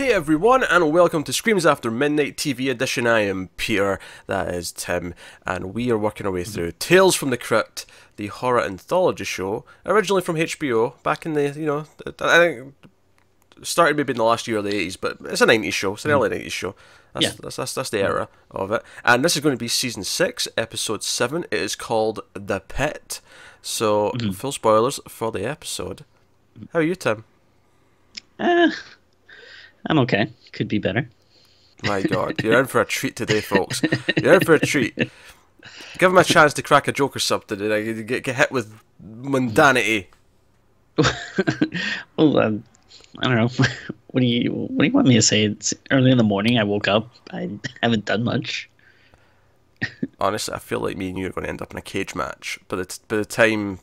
Hey everyone, and welcome to Screams After Midnight TV Edition. I am Peter, that is Tim, and we are working our way through Tales from the Crypt, the horror anthology show, originally from HBO, back in the, I think, started maybe in the last year of the 80s, but it's a 90s show, it's an early 90s show. That's the era of it. And this is going to be Season 6, Episode 7. It is called The Pit. So, full spoilers for the episode. How are you, Tim? I'm okay. Could be better. My God, you're in for a treat today, folks. You're in for a treat. Give him a chance to crack a joke or something, and get hit with mundanity. Well, I don't know. What do you want me to say? It's early in the morning. I woke up. I haven't done much. Honestly, I feel like me and you are going to end up in a cage match by the time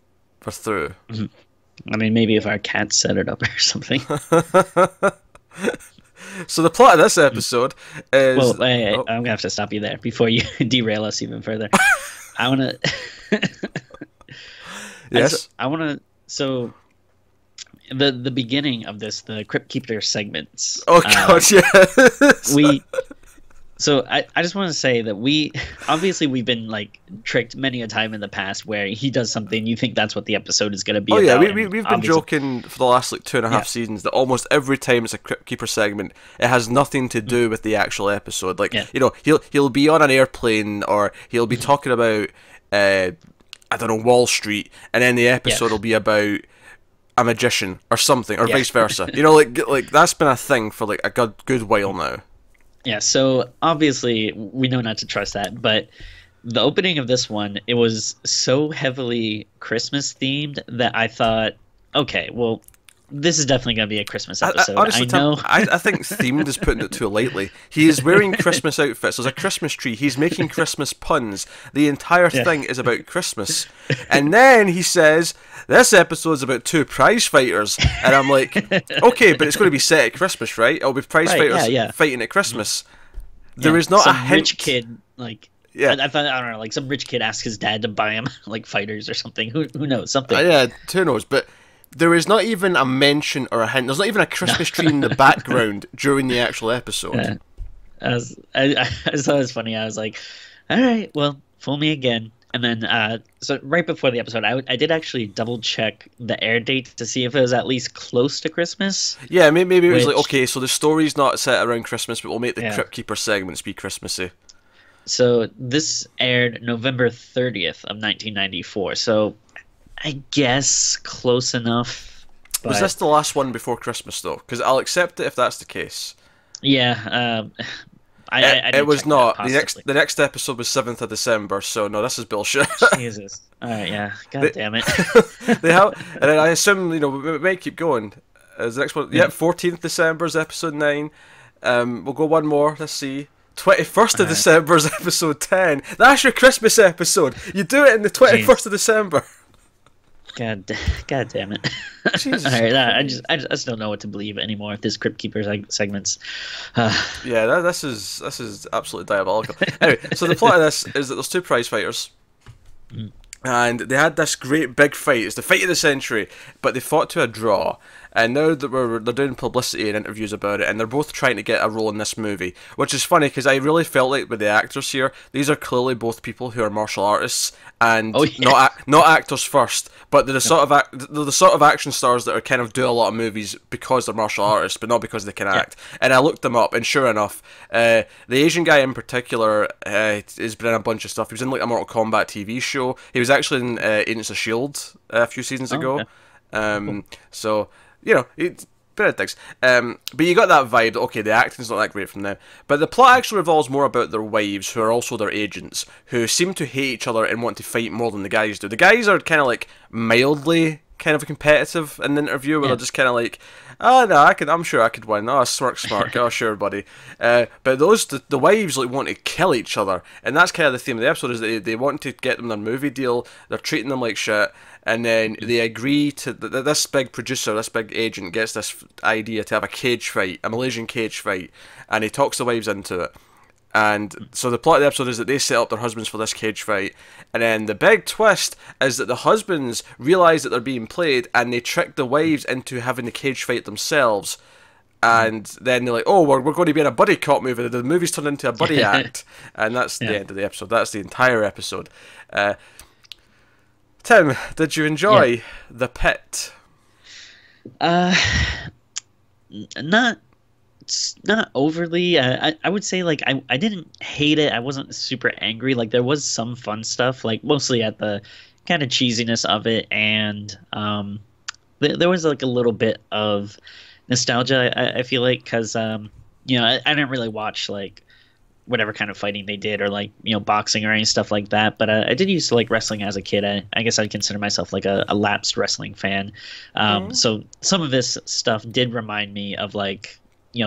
we're through. I mean, maybe if our cat set it up or something. So the plot of this episode is... Well, I'm going to have to stop you there before you derail us even further. I want to... Yes? I want to... So, the beginning of this, the Cryptkeeper segments... Oh, God, yes! So I just want to say that we've been like tricked many a time in the past where he does something, you think that's what the episode is going to be about. Oh yeah, we've been joking for the last like 2.5 seasons that almost every time it's a Cryptkeeper segment, it has nothing to do with the actual episode. Like he'll be on an airplane or he'll be talking about I don't know, Wall Street, and then the episode will be about a magician or something, or vice versa. You know, like that's been a thing for like a good while now. Yeah, so obviously we know not to trust that, but the opening of this one, it was so heavily Christmas themed that I thought, okay, well, this is definitely going to be a Christmas episode. Honestly, I know. I think themed is putting it too lightly. He is wearing Christmas outfits. There's a Christmas tree. He's making Christmas puns. The entire thing is about Christmas. And then he says, this episode's about 2 prize fighters. And I'm like, okay, but it's going to be set at Christmas, right? It'll be prize fighters fighting at Christmas. There is not a hint. Rich kid, like... Yeah, I thought, I don't know, like some rich kid asked his dad to buy him like fighters or something. Who knows? Something. Yeah, who knows? But there is not even a mention or a hint. There's not even a Christmas tree in the background during the actual episode. I thought it was funny. I was like, all right, well, fool me again. And then, so right before the episode, I did actually double check the air date to see if it was at least close to Christmas. Yeah, maybe it was like, okay, so the story's not set around Christmas, but we'll make the Cryptkeeper segments be Christmassy. So this aired November 30th of 1994. So I guess close enough. But... Was this the last one before Christmas, though? Because I'll accept it if that's the case. Yeah, it was not. The next episode was 7th of December, so no, this is bullshit. Jesus. All right, yeah. God damn it. They have, and I assume, we might keep going. Is the next one? Yeah, 14th December is episode 9. We'll go one more. Let's see. 21st of December is episode 10. That's your Christmas episode. You do it in the 21st of December. God damn it. Jesus. All right, I just don't know what to believe anymore. This Cryptkeeper segments. Yeah, this is absolutely diabolical. Anyway, so the plot of this is that there's 2 prize fighters. And they had this great big fight. It's the fight of the century, but they fought to a draw. And now that they're doing publicity and interviews about it, and they're both trying to get a role in this movie, which is funny because I really felt like with the actors here, these are clearly both people who are martial artists and not actors first, but they're the sort of action stars that are kind of do a lot of movies because they're martial artists, but not because they can act. And I looked them up, and sure enough, the Asian guy in particular has been in a bunch of stuff. He was in like a Mortal Kombat TV show. He was actually in Agents of S.H.I.E.L.D. A few seasons ago. Okay. So. It's bit of things. But you got that vibe that, okay, the acting's not that great from them. But the plot actually revolves more about their wives, who are also their agents, who seem to hate each other and want to fight more than the guys do. The guys are kind of like mildly kind of competitive in the interview, where they're just kind of like, oh no, I'm sure I could win. Oh, smirk. Oh, sure, buddy. But the wives like want to kill each other, and that's kind of the theme of the episode. Is they want to get them their movie deal. They're treating them like shit. And then they agree to this big producer, this big agent gets this idea to have a cage fight, a Malaysian cage fight, and he talks the wives into it. And so the plot of the episode is that they set up their husbands for this cage fight, and then the big twist is that the husbands realise that they're being played, and they trick the wives into having the cage fight themselves. and then they're like, oh, we're going to be in a buddy cop movie. The movie's turned into a buddy act, and that's the end of the episode. That's the entire episode. Tim, did you enjoy The Pit? Not overly. I would say like I didn't hate it. I wasn't super angry. Like there was some fun stuff, like mostly at the kind of cheesiness of it, and there was like a little bit of nostalgia. I feel like because I didn't really watch like whatever kind of fighting they did or like boxing or any stuff like that, but I did used to like wrestling as a kid. I guess I'd consider myself like a lapsed wrestling fan. So some of this stuff did remind me of like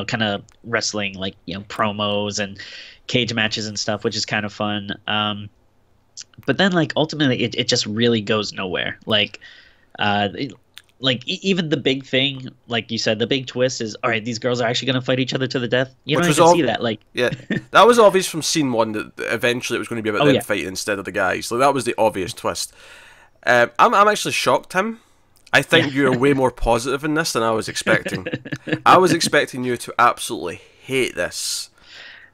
kind of wrestling, like promos and cage matches and stuff, which is kind of fun. But then like ultimately it just really goes nowhere. Like even the big thing, like you said, the big twist is, all right, these girls are actually going to fight each other to the death. You don't even see that. Like, yeah, that was obvious from scene one that eventually it was going to be about them fighting instead of the guys. So that was the obvious twist. I'm actually shocked, Tim. I think you're way more positive in this than I was expecting. I was expecting you to absolutely hate this.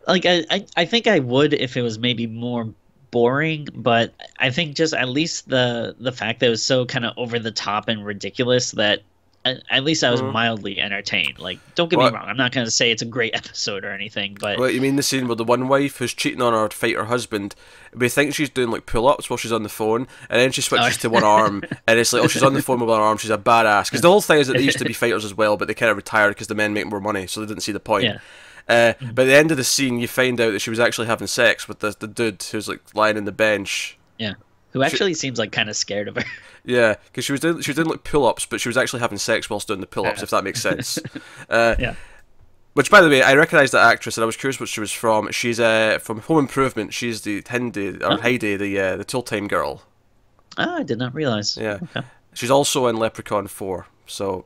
Like, I think I would if it was maybe more boring, but I think just at least the fact that it was so kind of over the top and ridiculous that at least I was mildly entertained. Like, don't get me wrong, I'm not going to say it's a great episode or anything, but what you mean the scene where the one wife who's cheating on her to fight her husband, we think she's doing like pull-ups while she's on the phone, and then she switches to one arm, and it's like, oh, she's on the phone with one arm, she's a badass. Because the whole thing is that they used to be fighters as well, but they kind of retired because the men make more money, so they didn't see the point. But at the end of the scene, you find out that she was actually having sex with the dude who's like lying in the bench. Yeah, who actually seems like kind of scared of her. Yeah, because she was doing like pull-ups, but she was actually having sex whilst doing the pull-ups, if that makes sense. Which, by the way, I recognise that actress, and I was curious what she was from. She's from Home Improvement. She's the Heidi, the Tool-Time girl. Oh, I did not realise. Yeah, okay. She's also in Leprechaun 4, so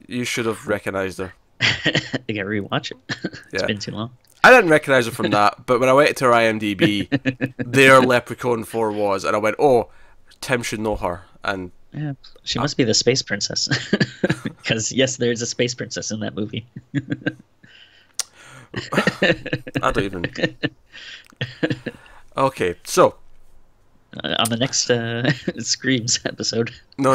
you should have recognised her. I gotta rewatch it. It's been too long. I didn't recognise her from that, but when I went to her IMDb, there Leprechaun 4 was, and I went, oh, Tim should know her. And yeah, she must be the space princess. Because, yes, there's a space princess in that movie. I don't even... Okay, so... on the next Screams episode. No.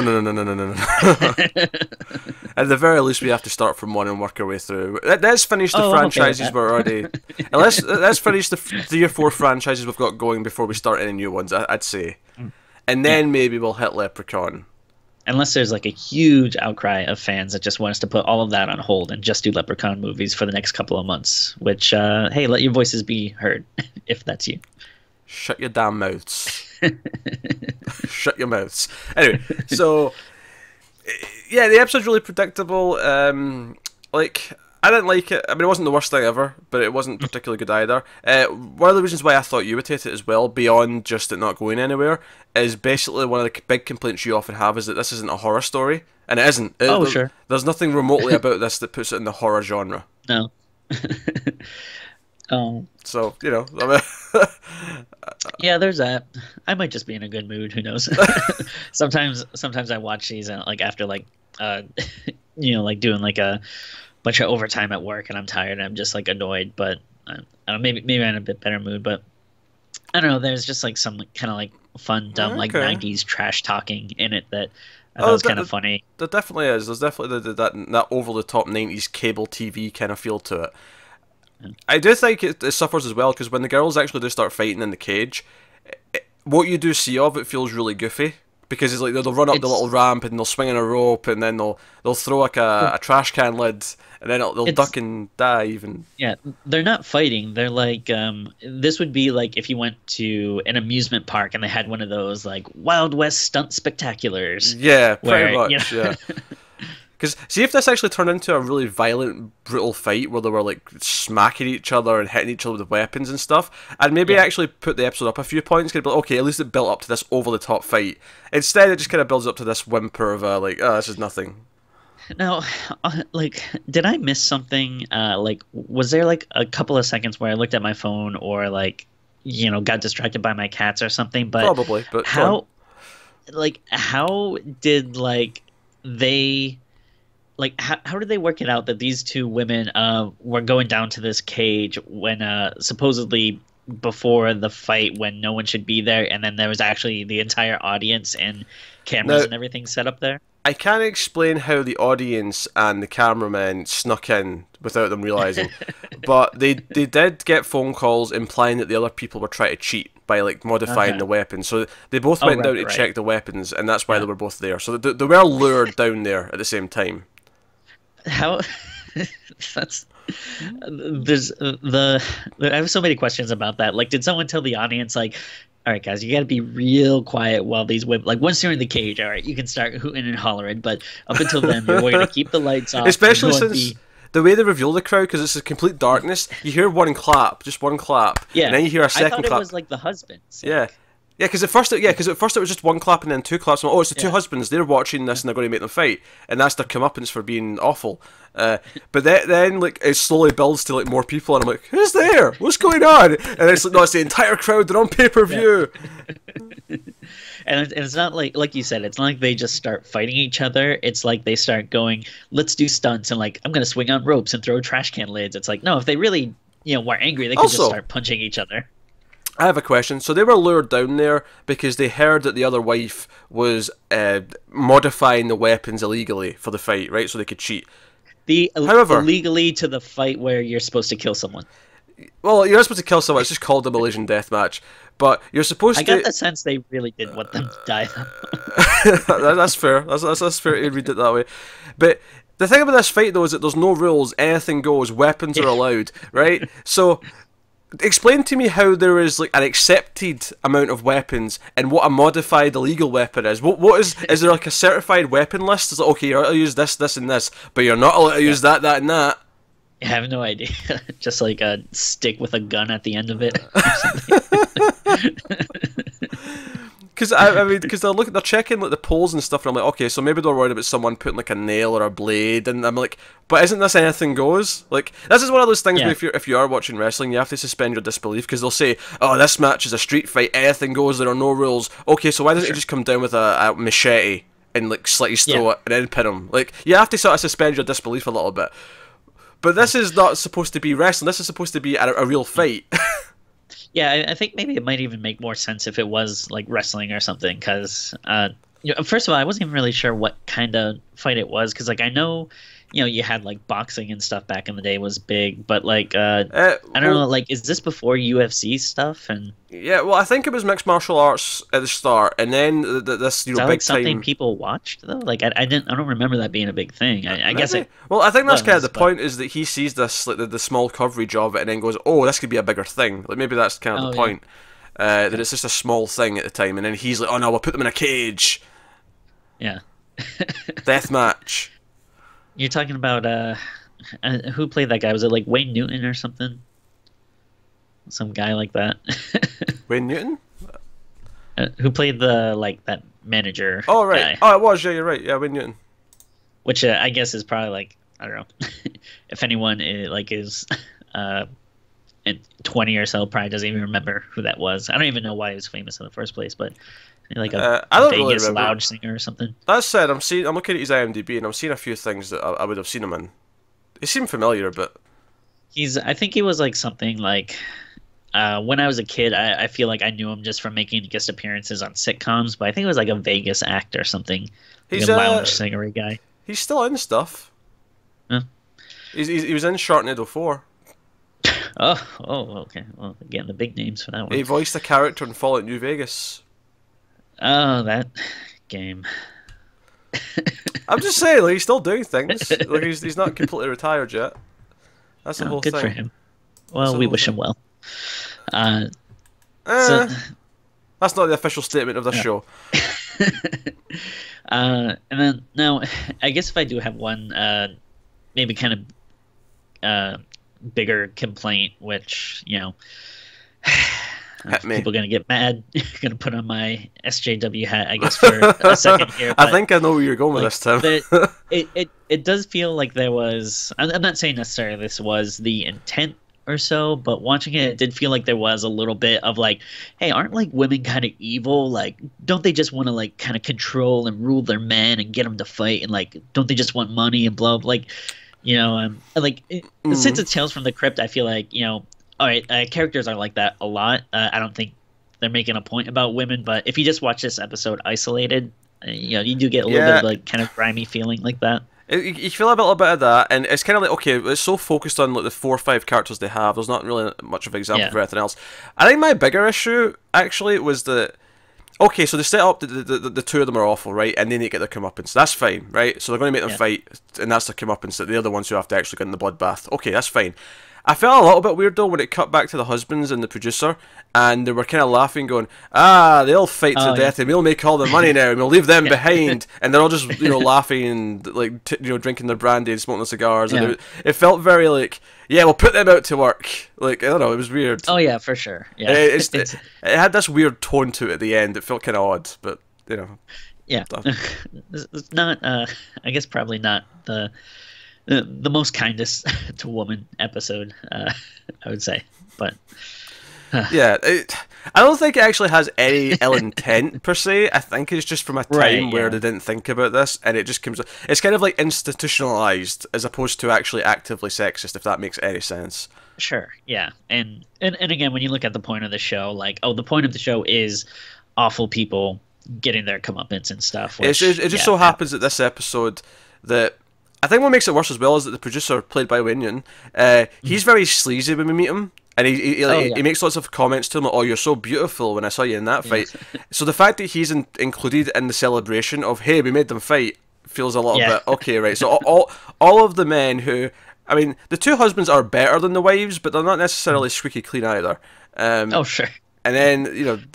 At the very least, we have to start from one and work our way through. Let's finish the franchises we're already... let's finish the 3 or 4 franchises we've got going before we start any new ones, I'd say. And then maybe we'll hit Leprechaun. Unless there's like a huge outcry of fans that just want us to put all of that on hold and just do Leprechaun movies for the next couple of months. Which, hey, let your voices be heard, if that's you. Shut your damn mouths. Shut your mouths. Anyway, so yeah, the episode's really predictable. Like, I didn't like it. I mean, it wasn't the worst thing ever, but it wasn't particularly good either. One of the reasons why I thought you would hate it as well, beyond just it not going anywhere, is basically one of the big complaints you often have is that this isn't a horror story, and it isn't. Sure. There's nothing remotely about this that puts it in the horror genre. No. So, I mean... Yeah, there's that. I might just be in a good mood. Who knows? Sometimes I watch these and like after like like doing like a bunch of overtime at work and I'm tired and I'm just like annoyed. But I don't know, maybe I'm in a bit better mood. But I don't know. There's just like some kind of like fun, dumb like '90s trash talking in it that I thought was kind of funny. There definitely is. There's definitely that over the top '90s cable TV kind of feel to it. I do think it suffers as well, because when the girls actually do start fighting in the cage, what you do see of it feels really goofy, because it's like they'll run up the little ramp and they'll swing on a rope and then they'll throw like a trash can lid and then they'll duck and dive and they're not fighting. They're like this would be like if you went to an amusement park and they had one of those like Wild West stunt spectaculars. Yeah, pretty much. Yeah. Because see if this actually turned into a really violent, brutal fight where they were like smacking each other and hitting each other with weapons and stuff, and maybe actually put the episode up a few points, could be like, okay, at least it built up to this over the top fight. Instead, it just kind of builds up to this whimper of this is nothing. Now, like, did I miss something? Like, was there like a couple of seconds where I looked at my phone or like, got distracted by my cats or something? But probably. But how did like they like how did they work it out that these two women were going down to this cage when supposedly before the fight when no one should be there, and then there was actually the entire audience and cameras Now, and everything set up there? I can't explain how the audience and the cameramen snuck in without them realizing, but they did get phone calls implying that the other people were trying to cheat by like modifying Okay. the weapons. So they both Oh, went right, down to right. check the weapons, and that's why Yeah. they were both there. So they were lured down there at the same time. How that's there's I have so many questions about that. Like, did someone tell the audience like, all right, guys, you got to be real quiet while these women, like, once you're in the cage, all right, you can start hooting and hollering, but up until then, we're going to keep the lights off. Especially We're going to since be, the way they reveal the crowd, because it's a complete darkness. You hear one clap, just one clap, yeah. and then you hear a I second thought it clap. was like the husbands. Yeah. Yeah, because at first it was just one clap and then two claps. I'm like, oh, it's the two Yeah. husbands. They're watching this and they're going to make them fight, and that's their comeuppance for being awful. But then like it slowly builds to like more people, and I'm like, who's there? What's going on? And it's like, no, it's the entire crowd. They're on pay-per-view. And it's not like you said, it's not like they just start fighting each other. It's like they start going, let's do stunts and like I'm gonna swing on ropes and throw trash can lids. It's like, no, if they really were angry, they could just Also, start punching each other. I have a question. So they were lured down there because they heard that the other wife was modifying the weapons illegally for the fight, right? So they could cheat. However, Illegally to the fight where you're supposed to kill someone. well, you're not supposed to kill someone. It's just called a Malaysian deathmatch. But you're supposed I to. got the sense they really did want them to die. That's fair. That's fair to read it that way. But the thing about this fight, though, is that there's no rules. Anything goes. Weapons are allowed, right? So, explain to me how there is like an accepted amount of weapons and what a modified illegal weapon is. What is there like a certified weapon list? It's like, okay, you're allowed to use this, this, and this, but you're not allowed to use that, that, and that. I have no idea. Just like a stick with a gun at the end of it. Or something. Because because they're checking like the poles and stuff, and I'm like, okay, so maybe they're worried about someone putting like a nail or a blade, and I'm like, but isn't this anything goes? Like, this is one of those things where if you are watching wrestling, you have to suspend your disbelief because they'll say, oh, this match is a street fight, anything goes, there are no rules. Okay, so why doesn't he just come down with a machete and like slit his throat and then pin him? Like, you have to sort of suspend your disbelief a little bit. But this is not supposed to be wrestling. This is supposed to be a real fight. Yeah, I think maybe it might even make more sense if it was like wrestling or something. Because first of all, I wasn't even really sure what kind of fight it was. Because like I know, you had like boxing and stuff back in the day was big, but like I don't know, like is this before UFC stuff? And yeah, well, I think it was mixed martial arts at the start, and then this is that big like something time. people watched though? Like I don't remember that being a big thing. I guess it. Well, I think that's kind of was, the point is that he sees this like the small coverage of it, and then goes, "Oh, this could be a bigger thing." Like maybe that's kind of the point. That it's just a small thing at the time, and then he's like, "Oh no, we'll put them in a cage." Yeah. Death match. You're talking about who played that guy? Was it like Wayne Newton or something? Some guy like that. Wayne Newton. Who played that manager? Oh right. Guy, Oh, it was. Yeah, you're right. Yeah, Wayne Newton. which I guess is probably like I don't know if anyone is in 20 or so probably doesn't even remember who that was. I don't even know why he was famous in the first place, but like a I don't Vegas really lounge singer or something. That said, I'm looking at his IMDb, and I'm seeing a few things that I would have seen him in. He seemed familiar, but I think he was like something like when I was a kid, I feel like I knew him just from making guest appearances on sitcoms, but I think it was like a Vegas act or something. He's like a lounge singery guy. He's still in stuff. Huh? He was in Sharknado 4. Oh, okay. Well, again, the big names for that one. He voiced a character in Fallout New Vegas. Oh, that game. I'm just saying, like, he's still doing things. Like, he's not completely retired yet. That's the whole good thing. for him. Well, we wish him well. That's not the official statement of the show. And then now, I guess if I do have one, maybe kind of bigger complaint, which people are gonna get mad. Gonna put on my SJW hat, I guess, for a second here. I think I know where you're going with this, Tim. It does feel like there was. I'm not saying necessarily this was the intent or so, but watching it, it did feel like there was a little bit of like, hey, aren't like women kind of evil? Like, don't they just want to like kind of control and rule their men and get them to fight? And like, don't they just want money and blah, like, since it's Tales from the Crypt, I feel like, all right, characters are like that a lot. I don't think they're making a point about women, but if you just watch this episode isolated, you do get a little bit of like kind of grimy feeling like that. You feel a little bit of that, and it's kind of like, okay, it's so focused on like the 4 or 5 characters they have. There's not really much of an example for anything else. I think my bigger issue actually was that, okay, so they set up the 2 of them are awful, right, and they need to get their comeuppance. That's fine, right? So they're going to make them fight, and that's their comeuppance. They're the ones who have to actually get in the bloodbath. Okay, that's fine. I felt a little bit weird though when it cut back to the husbands and the producer, and they were kind of laughing, going, they'll fight to death, and we'll make all the money now, and we'll leave them behind, and they're all just laughing and like drinking their brandy and smoking their cigars, and it felt very like, we'll put them out to work. Like, I don't know, it was weird. Oh yeah, for sure. Yeah, it had this weird tone to it at the end. It felt kind of odd, but yeah, it's not. I guess probably not the most kindest to woman episode, I would say, but yeah, I don't think it actually has any ill intent per se. I think it's just from a time where they didn't think about this, and it just comes. It's kind of like institutionalized as opposed to actually actively sexist, if that makes any sense. Sure, yeah, and again, when you look at the point of the show, like, the point of the show is awful people getting their comeuppance and stuff. Which, it just so happens that this episode that. I think what makes it worse as well is that the producer, played by Winion, he's very sleazy when we meet him, and he makes lots of comments to him like, "Oh, you're so beautiful when I saw you in that fight." So the fact that he's included in the celebration of, "Hey, we made them fight," feels a little bit okay, right? So all of the men who, I mean, the 2 husbands are better than the wives, but they're not necessarily squeaky clean either. Sure. And then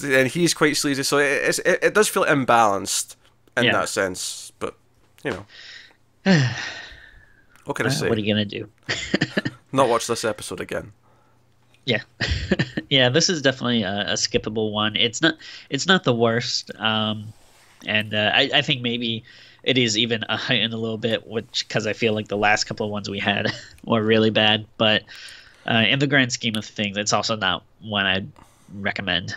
and he's quite sleazy, so it does feel imbalanced in that sense, but what can I say? What are you gonna do? Not watch this episode again. Yeah, yeah. This is definitely a skippable one. It's not the worst, and I think maybe it is even heightened a little bit, because I feel like the last couple of ones we had were really bad. But in the grand scheme of things, it's also not one I'd recommend.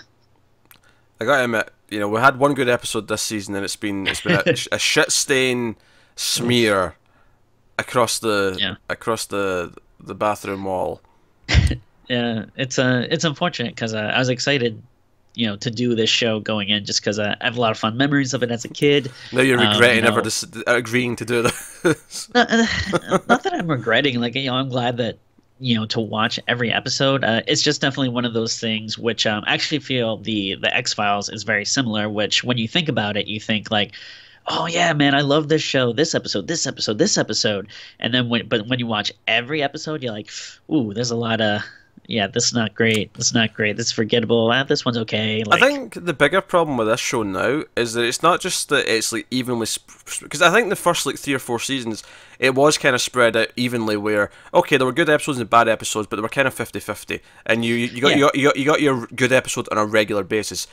I gotta admit, we had one good episode this season, and it's been a shit stain smear across the bathroom wall. Yeah, it's unfortunate because I was excited, to do this show going in, just because I have a lot of fun memories of it as a kid. Now you're regretting ever agreeing to do this. Not that I'm regretting. Like, I'm glad that to watch every episode. It's just definitely one of those things which I actually feel the X-Files is very similar. Which, when you think about it, you think like, oh yeah, man, I love this show, this episode, and then when you watch every episode, you're like, ooh, there's a lot of, this is not great, this is forgettable, this one's okay. Like, I think the bigger problem with this show now is that it's not just that it's like evenly, because I think the first like 3 or 4 seasons it was kind of spread out evenly, where okay, there were good episodes and bad episodes, but they were kind of 50-50, and you got your good episode on a regular basis.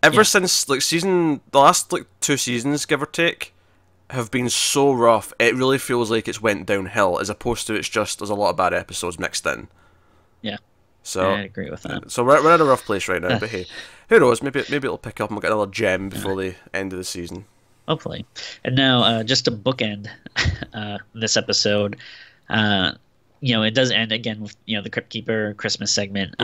Ever since like the last like 2 seasons, give or take, have been so rough, it really feels like it's went downhill, as opposed to it's just there's a lot of bad episodes mixed in. Yeah. So I agree with that. So we're in a rough place right now, but hey, who knows? Maybe it'll pick up and we'll get another gem before the end of the season. Hopefully. And now, just to bookend this episode, it does end again with the Cryptkeeper Christmas segment.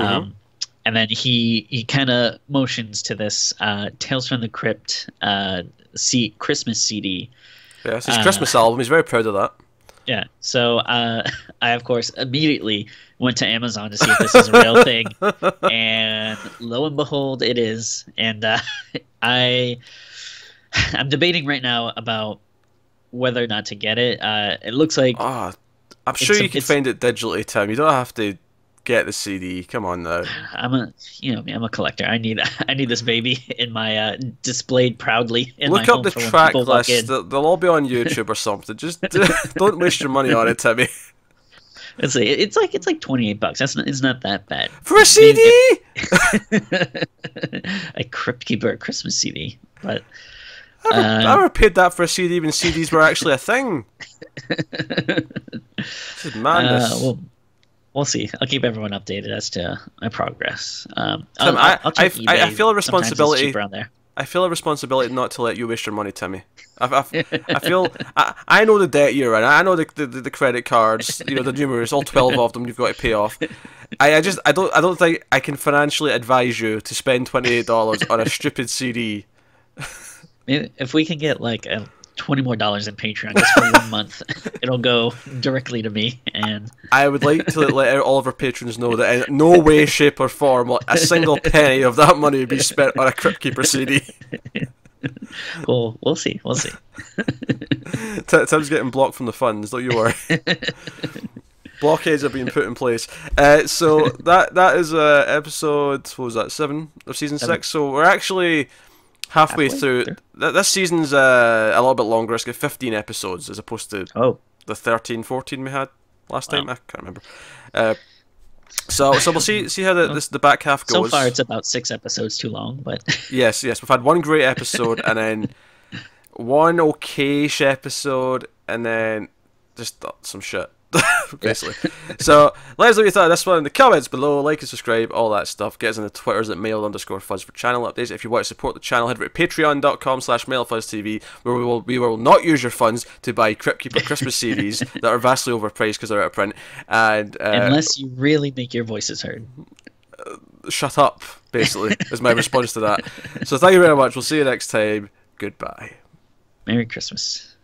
And then he kind of motions to this Tales from the Crypt Christmas CD. Yeah, it's his Christmas album. He's very proud of that. Yeah. So I, of course, immediately went to Amazon to see if this is a real thing. And lo and behold, it is. And I'm debating right now about whether or not to get it. It looks like... I'm sure you can find it digitally, Tim. You don't have to get the CD. Come on now. I'm a collector. I need this baby in my displayed proudly in Look my up home the for when track people walk list. in. They'll all be on YouTube or something. Just don't waste your money on it, Timmy. Let's see. It's like $28. It's not that bad for a CD. A Cryptkeeper Christmas CD, but I never paid that for a CD when CDs were actually a thing. This is madness. we'll see. I'll keep everyone updated as to my progress. Tim, I'll check I eBay. feel a Sometimes it's responsibility. cheaper on there. I feel a responsibility not to let you waste your money, Timmy. I feel I know the debt you're in. I know the credit cards. You know the numerous, all 12 of them you've got to pay off. I don't think I can financially advise you to spend $28 on a stupid CD. Maybe if we can get like $20 more in Patreon just for 1 month, it'll go directly to me. And I would like to let all of our patrons know that in no way, shape, or form will a single penny of that money be spent on a Cryptkeeper CD. well, we'll see. We'll see. Tim's getting blocked from the funds. Don't you worry. Blockades are being put in place. So that is episode, what was that, 7 of season 6. So we're actually halfway through. This season's a little bit longer. It's got 15 episodes as opposed to the 13, 14 we had last time. I can't remember. So we'll see how the back half goes. So far, it's about 6 episodes too long, but yes, we've had one great episode and then one okayish episode and then just some shit. Basically. So let us know what you thought of this one in the comments below. Like and subscribe, all that stuff. Get us on the Twitters at mail_fuzz for channel updates. If you want to support the channel, head over to patreon.com/mailfuzztv, where we will not use your funds to buy Cryptkeeper Christmas series that are vastly overpriced because they're out of print. And unless you really make your voices heard. Shut up, basically, is my response to that. So thank you very much. We'll see you next time. Goodbye. Merry Christmas.